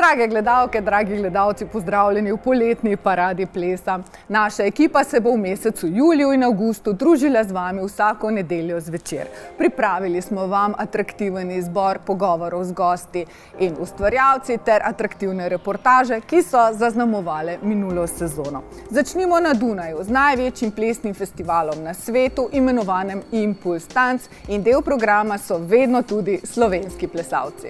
Drage gledalke, dragi gledalci, pozdravljeni v poletni paradi plesa. Naša ekipa se bo v mesecu juliju in avgustu družila z vami vsako nedeljo zvečer. Pripravili smo vam atraktiven izbor pogovorov z gosti in ustvarjalci ter atraktivne reportaže, ki so zaznamovale minulo sezono. Začnimo na Dunaju z največjim plesnim festivalom na svetu, imenovanem ImPulsTanz, in del programa so vedno tudi slovenski plesalci.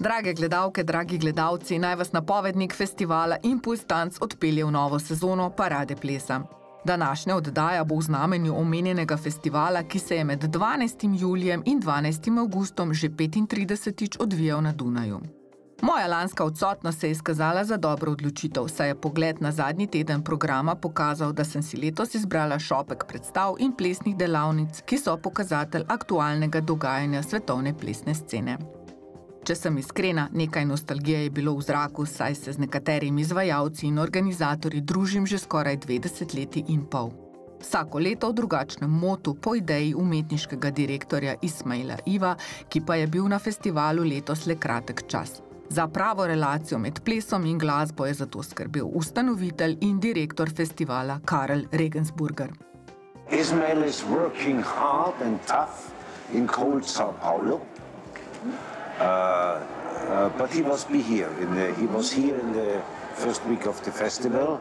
Drage gledalke, dragi gledalci, naj vas napovednik festivala ImPulsTanz odpelje v novo sezono Parade plesa. Današnja oddaja bo v znamenju omenjenega festivala, ki se je med 12. julijem in 12. avgustom že 35. odvijal na Dunaju. Moja lanska odsotnost se je izkazala za dobro odločitev, saj je pogled na zadnji teden programa pokazal, da sem si letos izbrala šopek predstav in plesnih delavnic, ki so pokazatelj aktualnega dogajanja svetovne plesne scene. Če sem iskrena, nekaj nostalgije je bilo v zraku, saj se z nekaterimi izvajalci in organizatorji družim že skoraj 20 leti in pol. Vsako leto v drugačnem motu po ideji umetniškega direktorja Ismaila Iva, ki pa je bil na festivalu letos le kratek čas. Za pravo relacijo med plesom in glasbo je zato skrbel ustanovitelj in direktor festivala Karel Regensburger. Ismail is working hard and tough in cold Sao Paulo. But he must be here. He was here in the first week of the festival.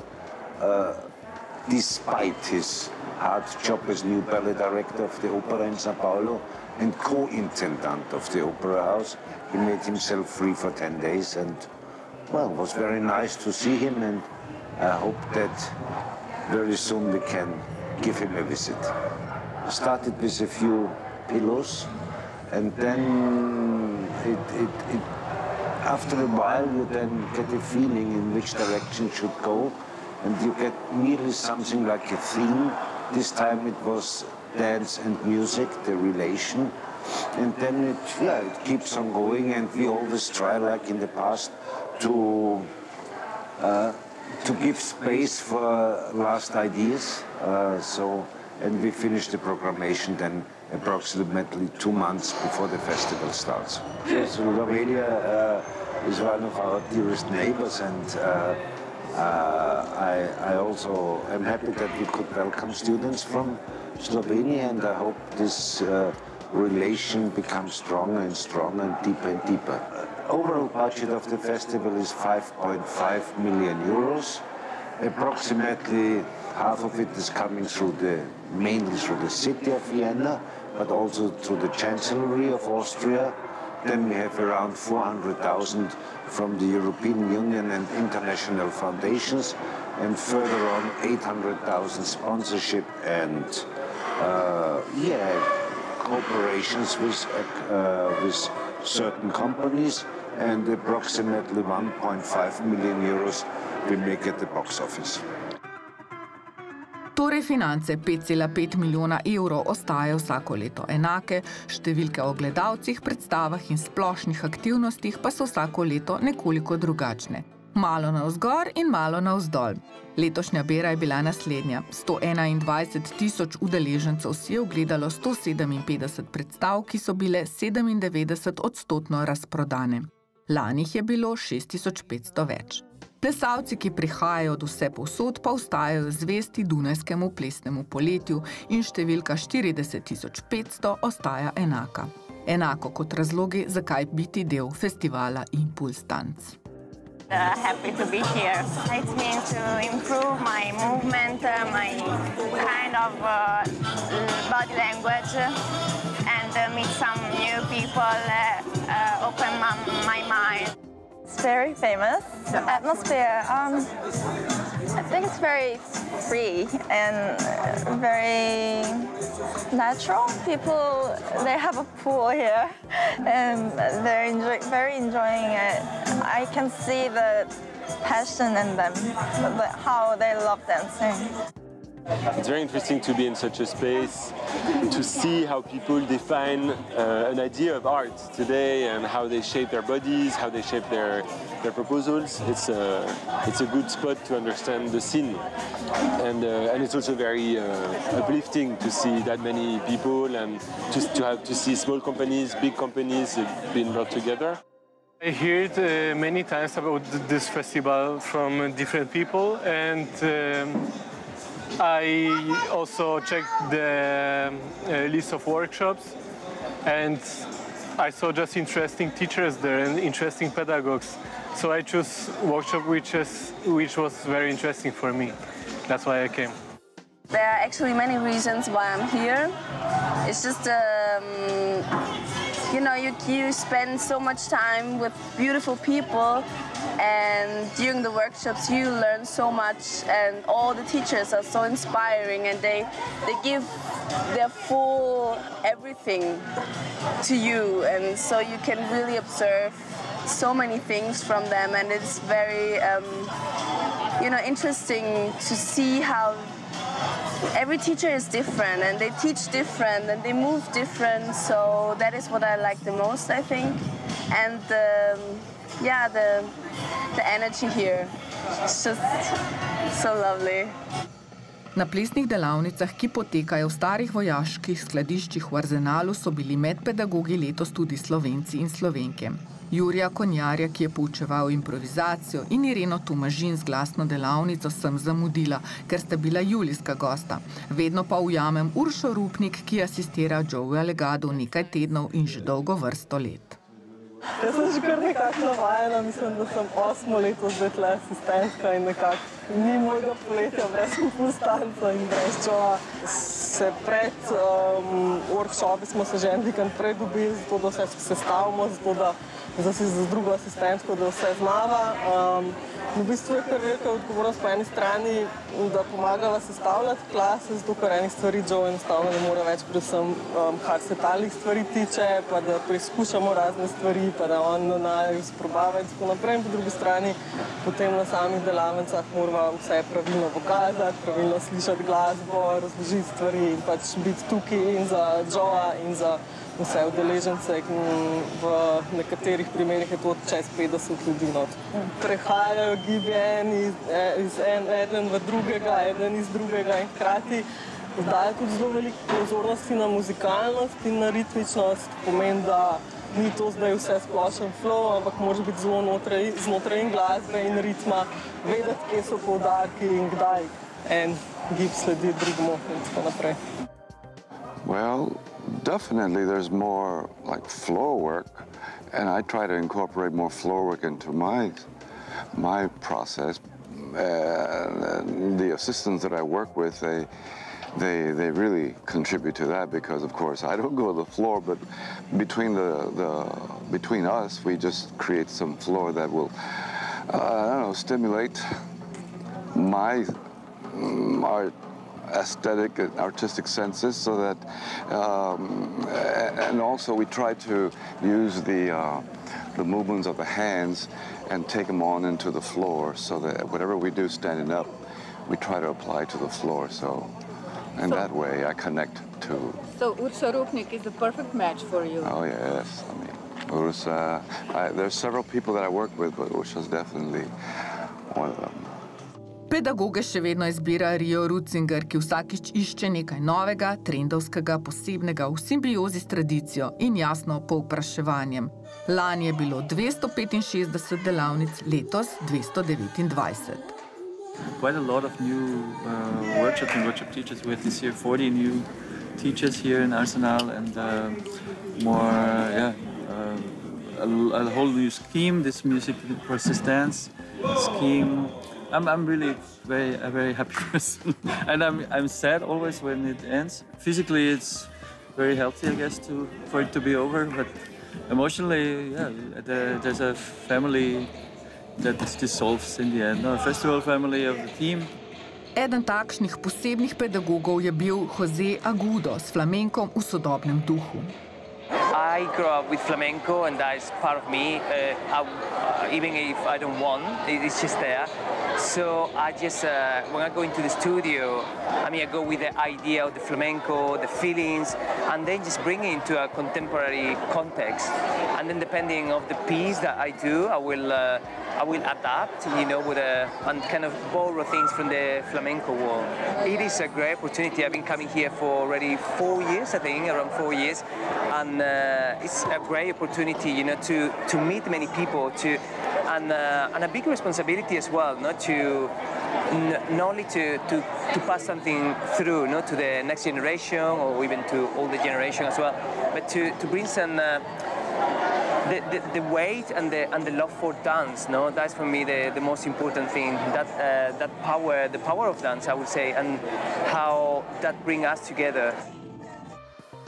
Despite his hard job as new ballet director of the opera in Sao Paulo and co-intendant of the opera house, he made himself free for 10 days, and well, it was very nice to see him, and I hope that very soon we can give him a visit. I started with a few pillows, and then after a while you then get a feeling in which direction should go, and you get nearly something like a theme. This time it was dance and music, the relation, and then it keeps on going, and we always try, like in the past, to give space for last ideas. And we finish the programmation then approximately 2 months before the festival starts. Yes, Romania is one of our dearest neighbors, and I also am happy that we could welcome students from Slovenia, and I hope this relation becomes stronger and stronger and deeper. Overall budget of the festival is 5.5 million euros. Approximately half of it is coming mainly through the city of Vienna, but also through the Chancellery of Austria. Then we have around 400,000 from the European Union and international foundations, and further on 800,000 sponsorship and cooperations with certain companies, and approximately 1.5 million euros we make at the box office. Torej finance 5,5 milijona evrov ostajajo vsako leto enake, številke o gledalcih, predstavah in splošnih aktivnostih pa so vsako leto nekoliko drugačne. Malo navzgor in malo navzdol. Letošnja bera je bila naslednja. 121.000 udeležencev si je ogledalo 157 predstav, ki so bile 97% razprodane. Lani je bilo 6.500 več. Plesalci, ki prihajajo od vse povsod, pa ostajajo zvesti dunajskemu plesnemu poletju in številka 40.500 ostaja enaka. Enako kot razlogi, zakaj biti del festivala ImPulsTanz. Happy to be here. It means to improve my movement, my kind of body language, and meet some new people, open my mind. It's very famous. The atmosphere, I think it's very free and very natural. People, they have a pool here and they're very enjoying it. I can see that passion in them, how they love dancing. It's very interesting to be in such a space, to see how people define an idea of art today and how they shape their bodies, how they shape their proposals. It's a good spot to understand the scene. And it's also very uplifting to see that many people and to see small companies, big companies being brought together. I heard many times about this festival from different people, and I also checked the list of workshops, and I saw just interesting teachers there and interesting pedagogues. So I chose workshop which was very interesting for me. That's why I came. There are actually many reasons why I'm here. It's just, you know, you spend so much time with beautiful people, and during the workshops you learn so much, and all the teachers are so inspiring, and they give their full everything to you, and so you can really observe so many things from them, and it's very, you know, interesting to see how every teacher is different, and they teach different, and they move different. So that is what I like the most, I think. And yeah, the energy here, it's just so lovely. Na plesnih delavnicah, ki potekajo v starih vojaških skladiščih v Arzenalu, so bili med pedagogi letos tudi Slovenci in Slovenke. Jurija Konjarja, ki je poučeval improvizacijo, in Ireno Tomažin z glasno delavnico sem zamudila, ker sta bila julijska gosta. Vedno pa ujamem Uršo Rupnik, ki asistira Joeju Legadu nekaj tednov in že dolgo vrsto let. Jaz sem že kar nekako navajena, mislim, da sem 8 leto zdaj tle asistentka in nekako ni mojega poletja brez ImPulsTanza in brez Joeja. Se pred workshopi smo se že en vikend prej dobili, zato da vse sestavimo, zato da z drugo asistentko, da vse znava. V bistvu je kar velika odgovornost po eni strani, da pomagala sestavljati klase, zato ker enih stvari Joe enostavno ne more več, predvsem kar se talih stvari tiče, pa da preizkušamo razne stvari, pa da on naju sprobava in tako naprej. In po drugi strani potem na samih delavnicah moramo vse pravilno pokazati, pravilno slišati glasbo, razložiti stvari in pač biti tukaj in za Joeja in za vse udeležence, v nekaterih primerih je to čez 50 ljudi. Prehajajo gibje eden v drugega, eden iz drugega in hkrati daje tudi zelo veliko pozornosti na muzikalnost in na ritmičnost. Pomeni, da ni to zdaj vse splošen flow, ampak moraš biti zelo znotraj in glasbe in ritma, vedeti, kje so poudarki in kdaj en gib sledi drugemu in tako naprej. Well, definitely there's more like floor work, and I try to incorporate more floor work into my process. The assistants that I work with, they really contribute to that, because of course I don't go to the floor, but between us we just create some floor that will I don't know, stimulate my aesthetic and artistic senses, so that and also we try to use the movements of the hands and take them on into the floor, so that whatever we do standing up, we try to apply to the floor. So in that way I connect to. So Urša Rupnik is the perfect match for you. Oh yes, I mean Urša. There's several people that I work with, but Urša's definitely one of them. Pedagoge še vedno izbira Rio Rucinger, ki vsakič išče nekaj novega, trendovskega, posebnega, v simbiozi s tradicijo in jasno povpraševanjem. Lani je bilo 265 delavnic, letos 229. Quite a lot of new workshops and workshop teachers. We have this year 40 new teachers here in Arsenal, and a whole new scheme, this music persistence scheme. I'm really a very happy person, and I'm sad always when it ends. Physically, it's very healthy, I guess, for it to be over. But emotionally, yeah, there's a family that dissolves in the end. No, a festival family of the team. Eden takšnih posebnih pedagogov je bil Jose Agudo s flamenkom v sodobnem duhu. I grew up with flamenco, and that is part of me. Even if I don't want, it's just there. So I just, when I go into the studio, I mean, I go with the idea of the flamenco, the feelings, and then just bring it into a contemporary context. And then depending on the piece that I do, I will adapt, you know, and kind of borrow things from the flamenco world. It is a great opportunity. I've been coming here for already 4 years, I think, around 4 years, and it's a great opportunity, you know, to meet many people, and a big responsibility as well, not only to pass something through, not to the next generation or even to older generation as well, but to bring some. The weight and the love for dance, no, that's for me the most important thing. That power, the power of dance, I would say, and how that brings us together.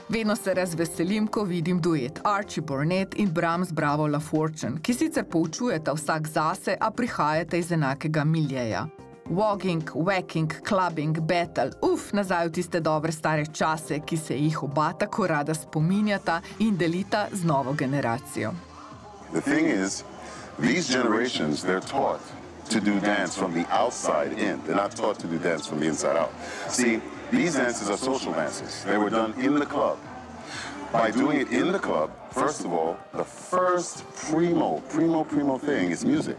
Vedno se razveselim, ko vidim duet Archie Burnett in Brahms Bravo La Fortune, ki sicer poučujeta vsak zase, a prihajate iz enakega miljeja. Wogging, whacking, clubbing, battle, nazaj v tiste dobre stare čase, ki se jih oba tako rada spominjata in delita z novo generacijo. The thing is, these generations, they're taught to do dance from the outside in. They're not taught to do dance from the inside out. See, these dances are social dances. They were done in the club. By doing it in the club, first of all, the first primo thing is music.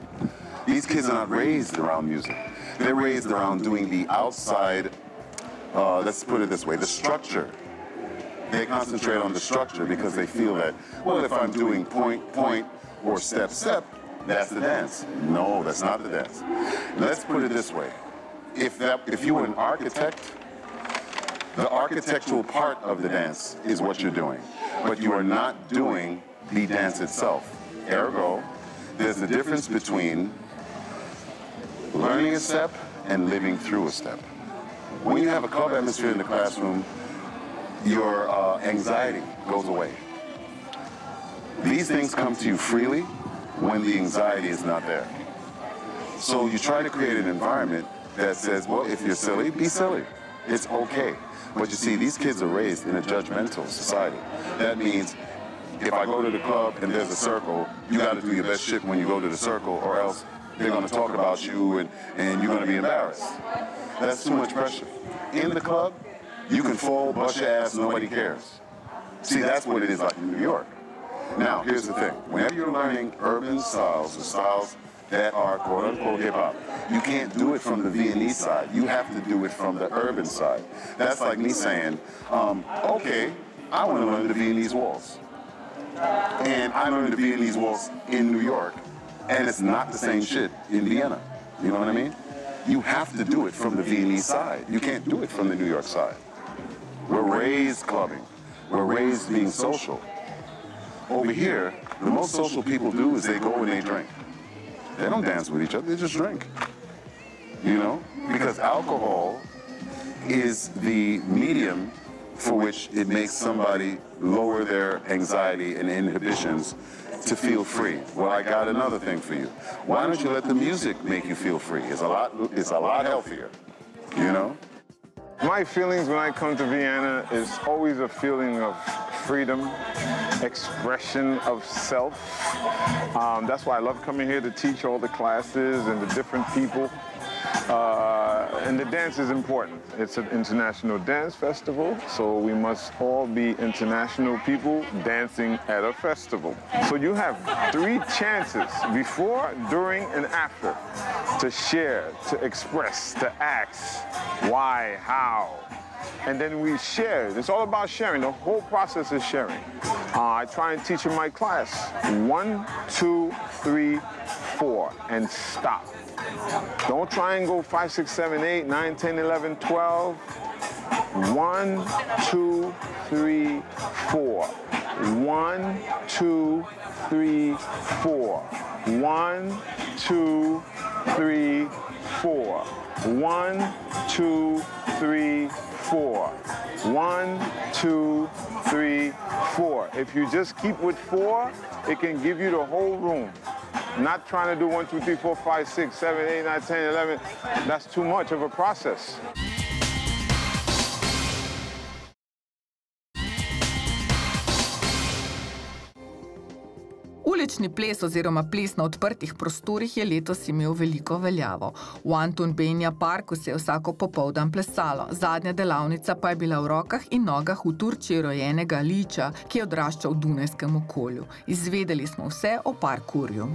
These kids are not raised around music. They're raised around doing the outside, let's put it this way, the structure. They concentrate on the structure because they feel that, well, if I'm doing point, or step, that's the dance. No, that's not the dance. Let's put it this way. If you were an architect, the architectural part of the dance is what you're doing, but you are not doing the dance itself. Ergo, there's a difference between learning a step and living through a step. When you have a club atmosphere in the classroom, your anxiety goes away. These things come to you freely when the anxiety is not there. So you try to create an environment that says, well, if you're silly, be silly. It's okay. But you see, these kids are raised in a judgmental society. That means if I go to the club and there's a circle, you got to do your best shit when you go to the circle, or else they're going to talk about you and you're going to be embarrassed. That's too much pressure. In the club, you can fall, bust your ass, nobody cares. See, that's what it is like in New York. Now, here's the thing. Whenever you're learning urban styles, or styles that are quote-unquote hip-hop, you can't do it from the Viennese side. You have to do it from the urban side. That's like me saying, okay, I want to learn the Viennese waltz. And I learned the Viennese waltz in New York, and it's not the same shit in Vienna. You know what I mean? You have to do it from the Viennese side. You can't do it from the New York side. We're raised clubbing. We're raised being social. Over here, the most social people do is they go and they drink. They don't dance with each other, they just drink. You know? Because alcohol is the medium for which it makes somebody lower their anxiety and inhibitions to feel free. Well, I got another thing for you. Why don't you let the music make you feel free? It's a lot healthier, you know? My feelings when I come to Vienna is always a feeling of freedom, expression of self. That's why I love coming here to teach all the classes and the different people. And the dance is important. It's an international dance festival, so we must all be international people dancing at a festival. So you have 3 chances, before, during, and after, to share, to express, to ask why, how. And then we share. It's all about sharing. The whole process is sharing. I try and teach in my class 1, 2, 3, 4, and stop. Don't try and go 5, 6, 7, 8, 9, 10, 11, 12. 1, 2, 3, 4. 1, 2, 3, 4. 1, 2, 3, 4. 1, 2, 3, 4. 1, 2, 3, 4. If you just keep with 4, it can give you the whole room. Not trying to do 1, 2, 3, 4, 5, 6, 7, 8, 9, 10, 11. That's too much of a process. Ulični ples oziroma ples na odprtih prostorih je letos imel veliko veljavo. V Anton Benja parku se je vsako popoldan plesalo. Zadnja delavnica pa je bila v rokah in nogah v Turčiji rojenega Liča, ki je odraščal v dunajskem okolju. Izvedeli smo vse o parkurju.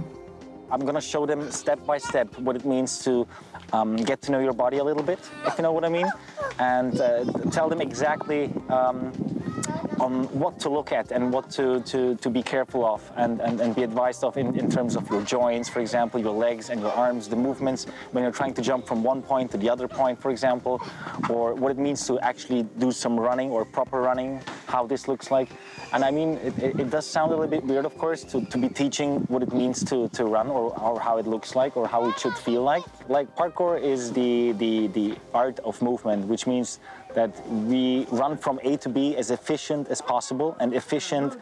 I'm going to show them step by step what it means to get to know your body a little bit, if you know what I mean, and tell them exactly on what to look at and what to be careful of and be advised of in terms of your joints, for example, your legs and your arms, the movements when you're trying to jump from one point to the other point, for example, or what it means to actually do some running or proper running, how this looks like. And I mean, it does sound a little bit weird, of course, to be teaching what it means to run or how it looks like or how it should feel like. Like parkour is the art of movement, which means that we run from A to B as efficient as possible, and efficient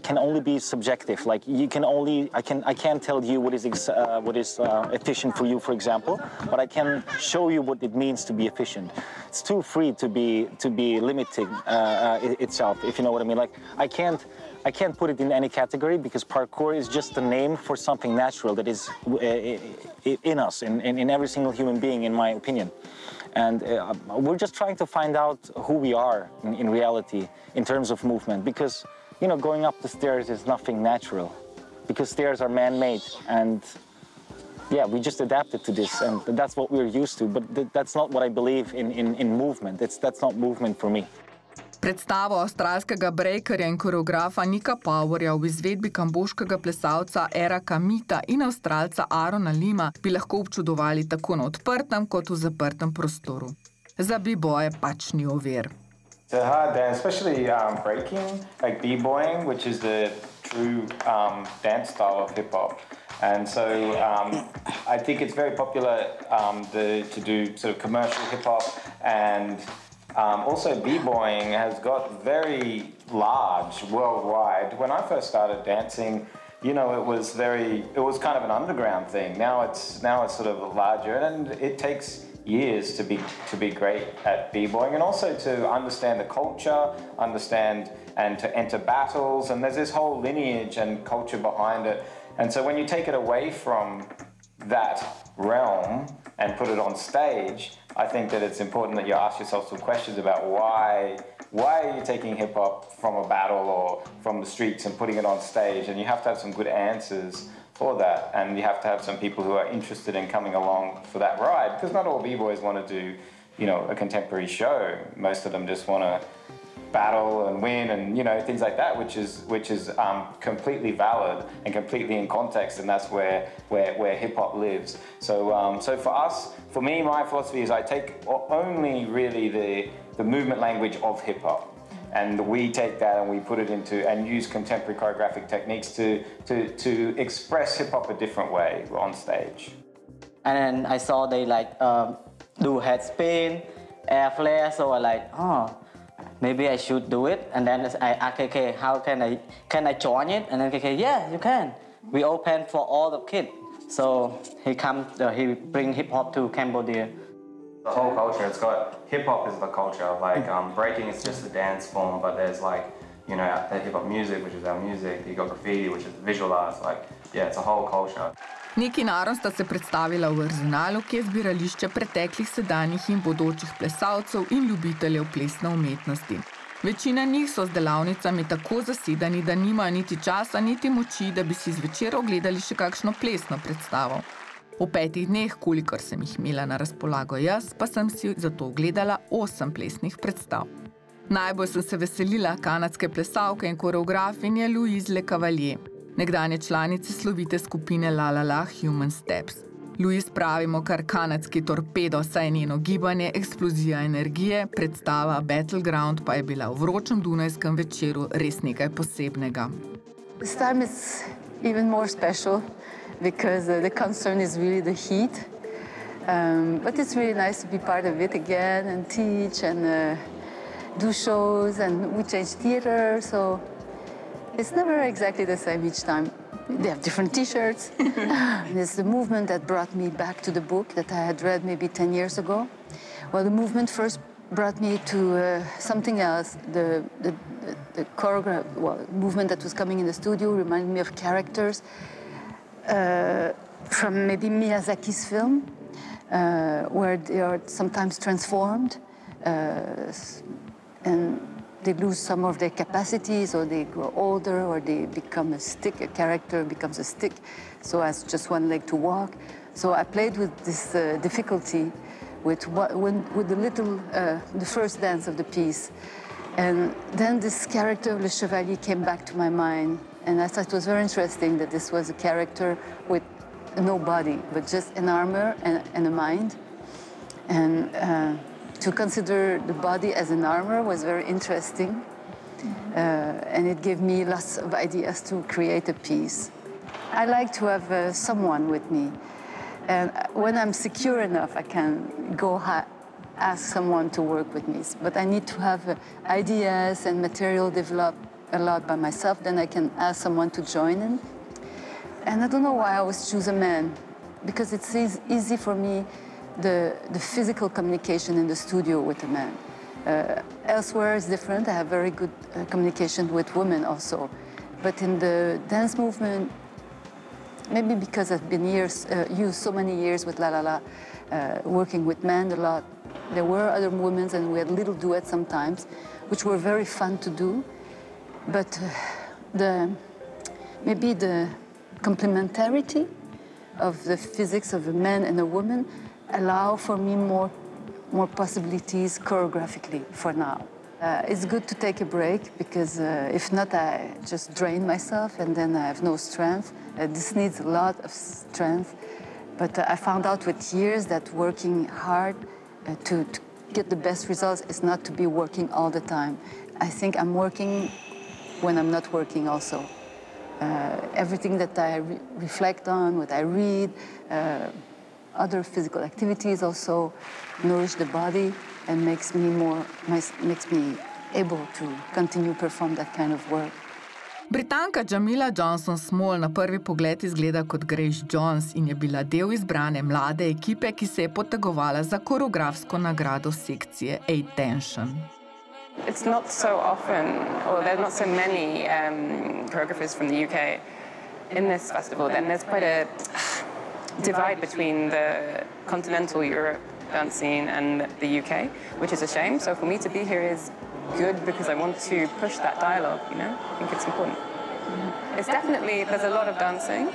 can only be subjective. Like you can only, I can't tell you what is efficient for you, for example, but I can show you what it means to be efficient. It's too free to be limiting itself, if you know what I mean. Like I can't put it in any category because parkour is just a name for something natural that is in us, in every single human being, in my opinion. And we're just trying to find out who we are in reality in terms of movement, because, you know, going up the stairs is nothing natural, because stairs are man-made, and yeah, we just adapted to this, and that's what we're used to, but that's not what I believe in movement. That's not movement for me. Predstavo avstralskega breakerja in koreografa Nika Powerja v izvedbi kamboškega plesalca Eraka Mita in avstralca Arona Lima bi lahko občudovali tako na odprtem kot v zaprtem prostoru. Za b-boje pač ni ovir. It's a hard dance, especially breaking, like b-boying, which is the true dance style of hip-hop. And so I think it's very popular to do sort of commercial hip-hop, and also b-boying has got very large worldwide. When I first started dancing, you know, it was kind of an underground thing. Now it's sort of larger, and it takes years to be great at b-boying, and also to understand the culture, understand and to enter battles, and there's this whole lineage and culture behind it. And so when you take it away from that realm and put it on stage, I think that it's important that you ask yourself some questions about why are you taking hip-hop from a battle or from the streets and putting it on stage, and you have to have some good answers for that, and you have to have some people who are interested in coming along for that ride, because not all b-boys want to do, you know, a contemporary show. Most of them just want to battle and win and, you know, things like that, which is completely valid and completely in context, and that's where hip-hop lives. So for us, for me, my philosophy is I take only really the movement language of hip-hop, and we take that and we put it into and use contemporary choreographic techniques to express hip-hop a different way on stage. And then I saw they like do head spin, air flare, so I like, oh, maybe I should do it. And then I asked, okay, how can I join it? And then okay, yeah, you can. We open for all the kids. So he bring hip hop to Cambodia. The whole culture, it's got hip hop is the culture. Like breaking is just a dance form, but there's like, you know, the hip hop music, which is our music. You got graffiti, which is visual arts. Like, yeah, it's a whole culture. Nik in Aron sta se predstavila v Arzenalu, ki je zbirališče preteklih, sedanjih in bodočih plesalcev in ljubiteljev plesne umetnosti. Večina njih so z delavnicami tako zasedani, da nimajo niti časa, niti moči, da bi si zvečer ogledali še kakšno plesno predstavo. V 5 dneh, kolikor sem jih imela na razpolago jaz, pa sem si zato ogledala 8 plesnih predstav. Najbolj sem se veselila kanadske plesalke in koreografinje Louise Le Cavalier, nekdanje članice slovite skupine La La La Human Steps. Louise pravimo kar kanadski torpedo, saj njeno gibanje, eksplozija energije, predstava Battleground pa je bila v vročem dunajskem večeru res nekaj posebnega. This time it's even more special because the concern is really the heat. But it's really nice to be part of it again and teach and do shows, and we change theater, so it's never exactly the same each time. They have different t-shirts. It's the movement that brought me back to the book that I had read maybe 10 years ago. Well, the movement first brought me to something else, the the choreograph, movement that was coming in the studio reminded me of characters from maybe Miyazaki's film, where they are sometimes transformed and they lose some of their capacities, or they grow older, or they become a stick, a character becomes a stick, so has just one leg to walk. So I played with this difficulty with the first dance of the piece. And then this character of Le Chevalier came back to my mind, and I thought it was very interesting that this was a character with no body, but just an armor and a mind. And to consider the body as an armor was very interesting, and it gave me lots of ideas to create a piece. I like to have someone with me, and when I'm secure enough, I can go ask someone to work with me. But I need to have ideas and material developed a lot by myself, then I can ask someone to join in. And I don't know why I always choose a man, because it's easy for me, the physical communication in the studio with a man. Elsewhere it's different. I have very good communication with women also. But in the dance movement, maybe because I've been used so many years with La La La, working with men a lot, there were other women and we had little duets sometimes, which were very fun to do. But maybe the complementarity of the physics of a man and a woman allow for me more possibilities choreographically for now. It's good to take a break, because if not, I just drain myself and then I have no strength. This needs a lot of strength. But I found out with years that working hard to get the best results is not to be working all the time. I think I'm working when I'm not working also. Everything that I reflect on, what I read, other physical activities also nourish the body and makes me able to continue perform that kind of work. Britanka Jamila Johnson-Small na prvi pogled izgleda kot Grace Jones in je bila del izbrane mlade ekipe, ki se je potegovala za koreografsko nagrado sekcije A-Tension. It's not so often, or there are not so many choreographers from the UK in this festival. Then there's quite a divide between the continental Europe dance scene and the UK, which is a shame. So for me to be here is good, because I want to push that dialogue, you know? I think it's important. It's definitely, there's a lot of dancing.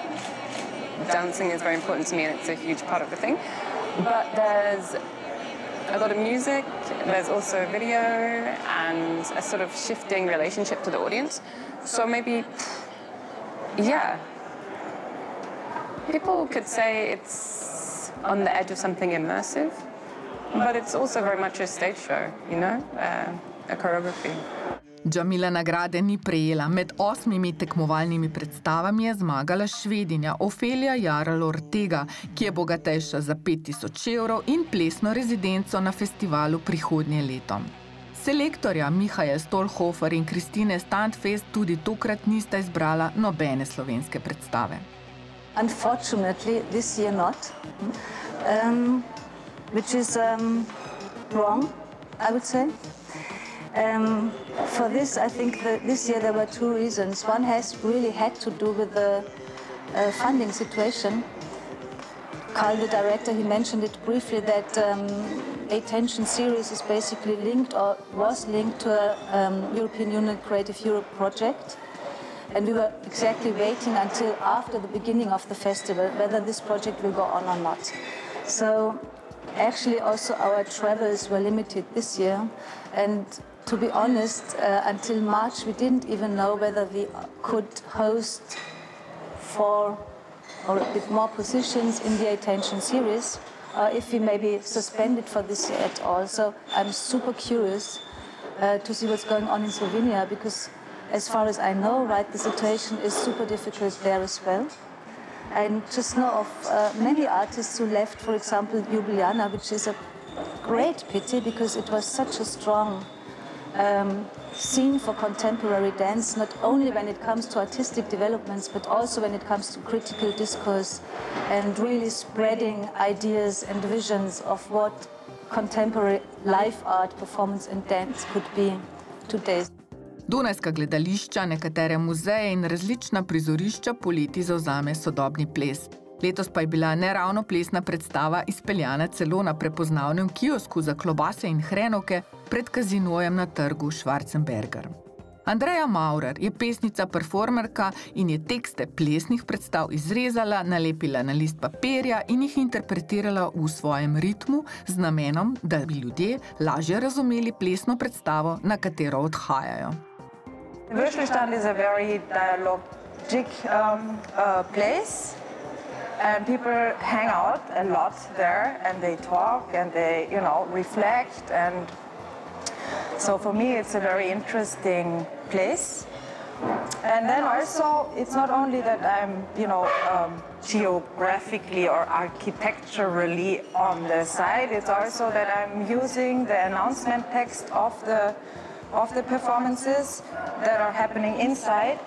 Dancing is very important to me, and it's a huge part of the thing. But there's a lot of music, there's also video, and a sort of shifting relationship to the audience. So maybe, yeah. People could say it's on the edge of something immersive, but it's also very much a stage show, you know, a choreography. Jamila nagrade ni prejela. Med 8 tekmovalnimi predstavami je zmagala Švedinja Ofelia Jarl Ortega, ki je bogatejša za 5000 evrov in plesno rezidenco na festivalu prihodnje leto. Selektorja Mihaja Stolhofer in Kristine Standfest tudi tokrat nista izbrala nobene slovenske predstave. Unfortunately, this year not, which is wrong, I would say. For this, I think that this year there were 2 reasons. One has really had to do with the funding situation. Carl, the director, he mentioned it briefly that A-Tension series is basically linked, or was linked, to a European Union Creative Europe project. And we were exactly waiting until after the beginning of the festival whether this project will go on or not. So actually also our travels were limited this year, and to be honest, until March we didn't even know whether we could host 4 or a bit more positions in the A-Tension series, or if we maybe suspended for this year at all. So I'm super curious to see what's going on in Slovenia, because as far as I know, right, the situation is super difficult there as well. I just know of many artists who left, for example, Ljubljana, which is a great pity, because it was such a strong scene for contemporary dance, not only when it comes to artistic developments, but also when it comes to critical discourse and really spreading ideas and visions of what contemporary live art, performance and dance could be today. Dunajska gledališča, nekatere muzeje in različna prizorišča poleti zavzame sodobni ples. Letos pa je bila neravno plesna predstava izpeljana celo na prepoznavnem kiosku za klobase in hrenovke pred kazinojem na trgu Schwarzenberger. Andreja Maurer je pesnica, performerka in je tekste plesnih predstav izrezala, nalepila na list papirja in jih interpretirala v svojem ritmu z namenom, da bi ljudje lažje razumeli plesno predstavo, na katero odhajajo. Svetu is a very dialogic place, and people hang out a lot there, and they talk, and they, reflect, and so for me it's a very interesting place. And then also, it's not only that I'm, geographically or architecturally on the side, it's also that I'm using the announcement text of the performances that are happening inside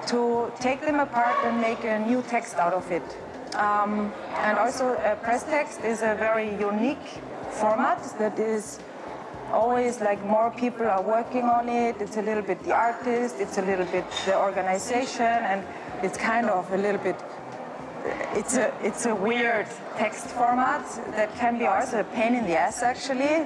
to take them apart and make a new text out of it. And also a press text is a very unique format that is always like more people are working on it. It's a little bit the artist, it's a little bit the organization, and it's kind of a little bit, it's a weird text format that can be also a pain in the ass actually,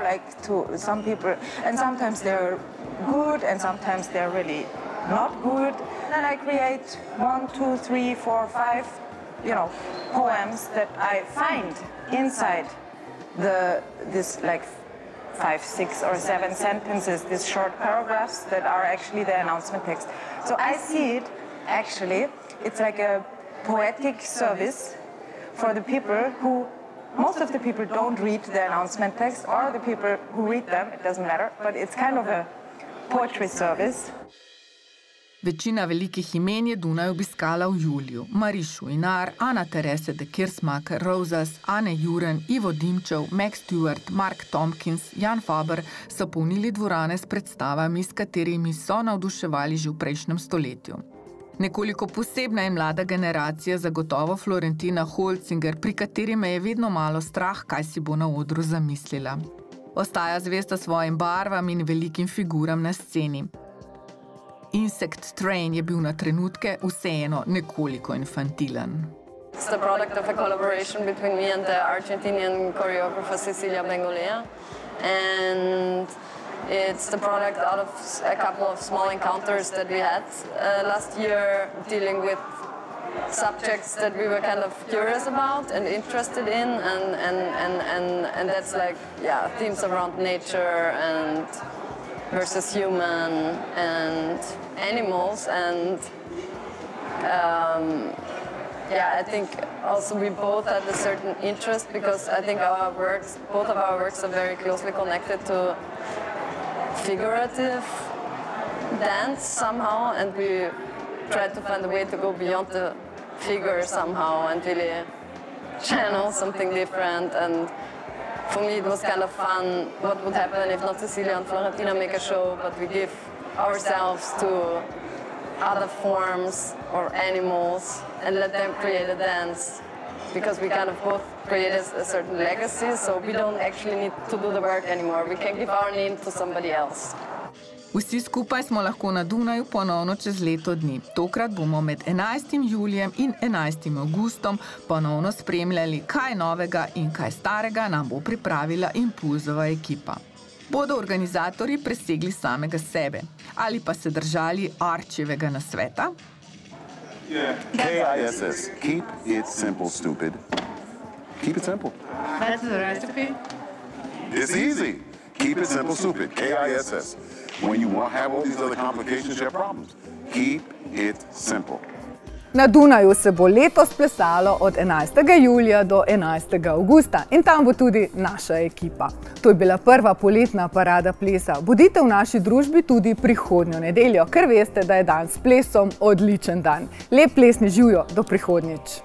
like to some people, and sometimes they're good and sometimes they're really not good. Then I create 1, 2, 3, 4, 5, poems that I find inside this like 5, 6 or 7 sentences, these short paragraphs that are actually the announcement text. So I see it actually, it's like a poetic service for the people who, most of the people don't read the announcement text, or the people who read them, it doesn't matter, but it's kind of a poetry service. Večina velikih imen je Dunaj obiskala v juliju. Marišu Inar, Ana Terese de Kirsmaker, Rosas, Ane Juren, Ivo Dimčev, Max Stewart, Mark Tompkins, Jan Faber so polnili dvorane s predstavami, s katerimi so navduševali že v prejšnjem stoletju. Nekoliko posebna je mlada generacija, zagotovo Florentina Holzinger, pri kateri me je vedno malo strah, kaj si bo na odru zamislila. Ostaja zvesta svojim barvam in velikim figuram na sceni. Insect Train je bil na trenutke vseeno nekoliko infantilen. It's the product of a collaboration between me and the Argentinian choreographer Cecilia Bengolea, and it's the product out of a couple of small encounters that we had last year, dealing with subjects that we were kind of curious about and interested in, and that's like, themes around nature and versus human and animals, and I think also we both had a certain interest, because I think both of our works are very closely connected to figurative dance somehow, and we tried to find a way to go beyond the figure somehow and really channel something different. And for me, it was kind of fun. What would happen if not Cecilia and Florentina make a show, but we give ourselves to other forms or animals and let them create a dance? Because we kind of both created a certain legacy, so we don't actually need to do the work anymore. We can give our name to somebody else. Vsi skupaj smo lahko na Dunaju ponovno čez leto dni. Tokrat bomo med 11. julijem in 11. avgustom ponovno spremljali, kaj novega in kaj starega nam bo pripravila ImPulsova ekipa. Bodo organizatorji presegli samega sebe ali pa se držali Arčevega nasveta? KISS. Keep it simple, stupid. Keep it simple. That's the recipe? It's easy. Keep it simple, stupid. KISS. When you have all these other complications, you have problems. Keep it simple. Na Dunaju se bo letos plesalo od 11. julija do 11. avgusta in tam bo tudi naša ekipa. To je bila prva poletna parada plesa. Bodite v naši družbi tudi prihodnjo nedeljo, ker veste, da je dan s plesom odličen dan. Lep plesni živjo, do prihodnjič.